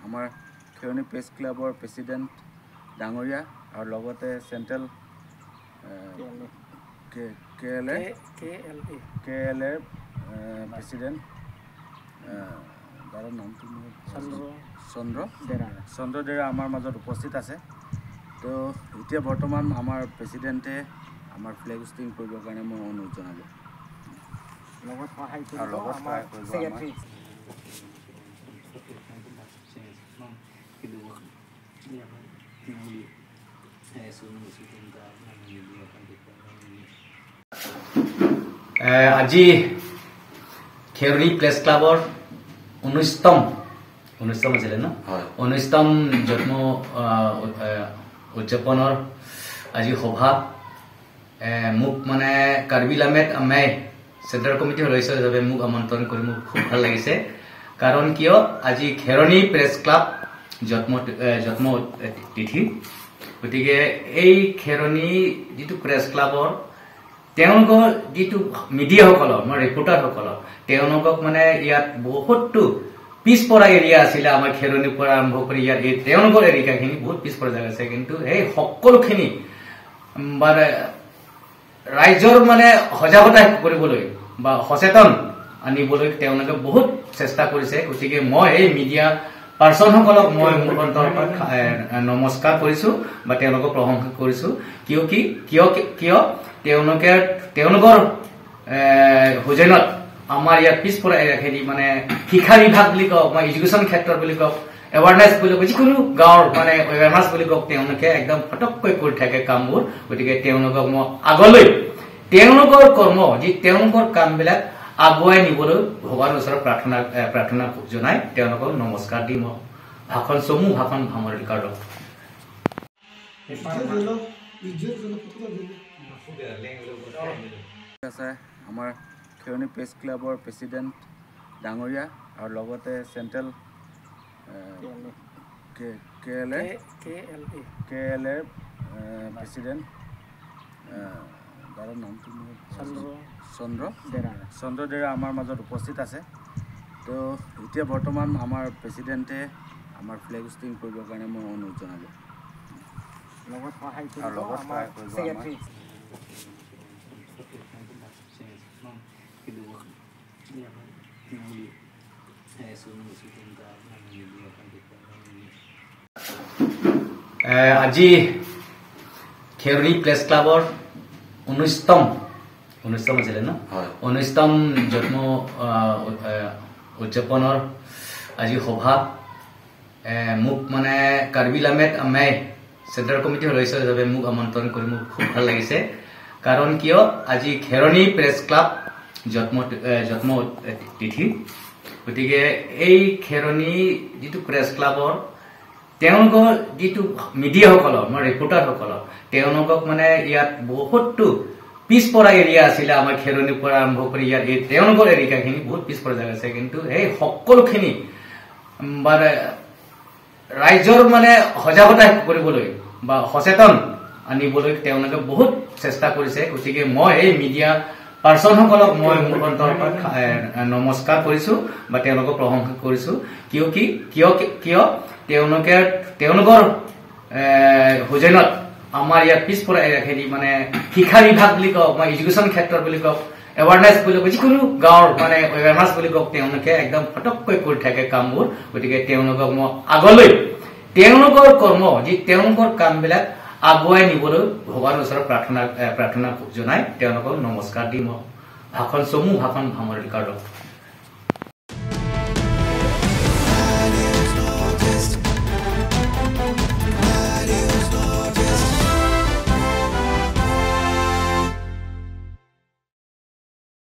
আমাৰ খেৰণী প্ৰেছ ক্লাবৰ প্ৰেছিডেণ্ট ডাঙৰীয়া আৰু লগতে চেণ্ট্ৰেল কে এল এৰ প্ৰেছিডেণ্ট তাৰ নামটো চন্দ্ৰ ডেৰা আমাৰ মাজত উপস্থিত আছে। তো এতিয়া বৰ্তমান আমাৰ প্ৰেছিডেণ্টে আমাৰ ফ্লেগ হোষ্টিং কৰিবৰ কাৰণে মই অনুৰোধ জনালোঁ। আজি খেৰণী প্ৰেছ ক্লাবৰ 19তম আছিলে ন 19তম জন্ম উদযাপনৰ আজি সভা মোক মানে কাৰ্বিল আহমেদ আম্মাই চেণ্ট্ৰেল কমিটি সদস্য হিচাপে মোক আমন্ত্ৰণ কৰি মোক খুব ভাল লাগিছে। কাৰণ কিয় আজি খেৰণী প্ৰেছ ক্লাব জন্ম তিথি, গতিকে এই খেৰণী যিটো প্ৰেছ ক্লাবৰ তেওঁলোকৰ যিটো মিডিয়াসকলৰ মানে ৰিপৰ্টাৰসকলৰ তেওঁলোকক মানে ইয়াত বহুতো পিছপৰা এৰিয়া আছিলে। আমাৰ খেৰণীৰ পৰা আৰম্ভ কৰি ইয়াত এই তেওঁলোকৰ এৰিকাখিনি বহুত পিছপৰা জেগা আছে, কিন্তু এই সকলোখিনি মানে ৰাইজৰ মানে সজাগতা কৰিবলৈ বা সচেতন আনিবলৈ তেওঁলোকে বহুত চেষ্টা কৰিছে। গতিকে মই এই মিডিয়া পাৰ্চনসকলক মই মোৰ অন্তৰৰ নমস্কাৰ কৰিছো বা তেওঁলোকক প্ৰশংসা কৰিছো। কিয় তেওঁলোকৰ সৌজন্যত আমাৰ ইয়াত পিছপৰা এৰিয়াখিনি মানে শিক্ষা বিভাগ বুলি কওক বা এডুকেশ্যন ক্ষেত্ৰত বুলি কওক, এৱাৰনেছ বুলি কওক, যিকোনো গাঁৱৰ মানে এৱাৰনেছ বুলি কওক, তেওঁলোকে একদম ফটককৈ কৰি থাকে কামবোৰ। গতিকে তেওঁলোকক মই আগলৈ তেওঁলোকৰ কৰ্ম তেওঁলোকৰ কামবিলাক আগুৱাই নিবলৈ ভগৱানৰ ওচৰত প্ৰাৰ্থনা জনাই তেওঁলোকক নমস্কাৰ দি মই ভাষণ সামৰণি কাঢ়ো। আমাৰ খেৰণী প্ৰেছ ক্লাবৰ প্ৰেছিডেণ্ট ডাঙৰীয়া আৰু লগতে চেণ্ট্ৰেল কে এল এৰ প্ৰেছিডেণ্ট তাৰ নামটো চন্দ্ৰ ডেৰা আমাৰ মাজত উপস্থিত আছে। তো এতিয়া বৰ্তমান আমাৰ প্ৰেছিডেণ্টে আমাৰ ফ্লেগ হোষ্টিং কৰিবৰ কাৰণে মই অনুৰোধ জনালোঁ। আজি খেৰণী প্ৰেছ ক্লাবৰ 19তম আছিলে ন 19তম জন্ম উদযাপনৰ আজি সভা মোক মানে কাৰ্বিল আহমেদ আম্মাই চেণ্ট্ৰেল কমিটি সদস্য হিচাপে মোক আমন্ত্ৰণ কৰি মোক খুব ভাল লাগিছে। কাৰণ কিয় আজি খেৰণী প্ৰেছ ক্লাব জন্ম তিথি, গতিকে এই খেৰণী যিটো প্ৰেছ ক্লাবৰ তেওঁলোকৰ যিটো মিডিয়াসকলৰ মানে ৰিপৰ্টাৰসকলৰ তেওঁলোকক মানে ইয়াত বহুতো পিছপৰা এৰিয়া আছিলে। আমাৰ খেৰণীৰ পৰা আৰম্ভ কৰি ইয়াত এই তেওঁলোকৰ এৰিকাখিনি বহুত পিছপৰা জেগা আছে, কিন্তু এই সকলোখিনি মানে ৰাইজৰ মানে সজাগতা কৰিবলৈ বা সচেতন আনিবলৈ তেওঁলোকে বহুত চেষ্টা কৰিছে। গতিকে মই এই মিডিয়া পাৰ্চনসকলক মই মোৰ অন্তৰৰ নমস্কাৰ কৰিছো বা তেওঁলোকক প্ৰশংসা কৰিছো। কিয় তেওঁলোকৰ সৌজন্যত আমাৰ ইয়াত পিছপৰা এৰিয়াখিনি মানে শিক্ষা বিভাগ বুলি কওক বা এডুকেশ্যন ক্ষেত্ৰত বুলি কওক, এৱাৰনেছ বুলি কওক, যিকোনো গাঁৱৰ মানে এৱাৰনেছ বুলি কওক, তেওঁলোকে একদম ফটককৈ কৰি থাকে কামবোৰ। গতিকে তেওঁলোকক মই আগলৈ তেওঁলোকৰ কৰ্ম তেওঁলোকৰ কামবিলাক আগুৱাই নিবলৈ ভগৱানৰ ওচৰত প্ৰাৰ্থনা জনাই তেওঁলোকক নমস্কাৰ দি মই ভাষণ সামৰণি কাঢ়ো।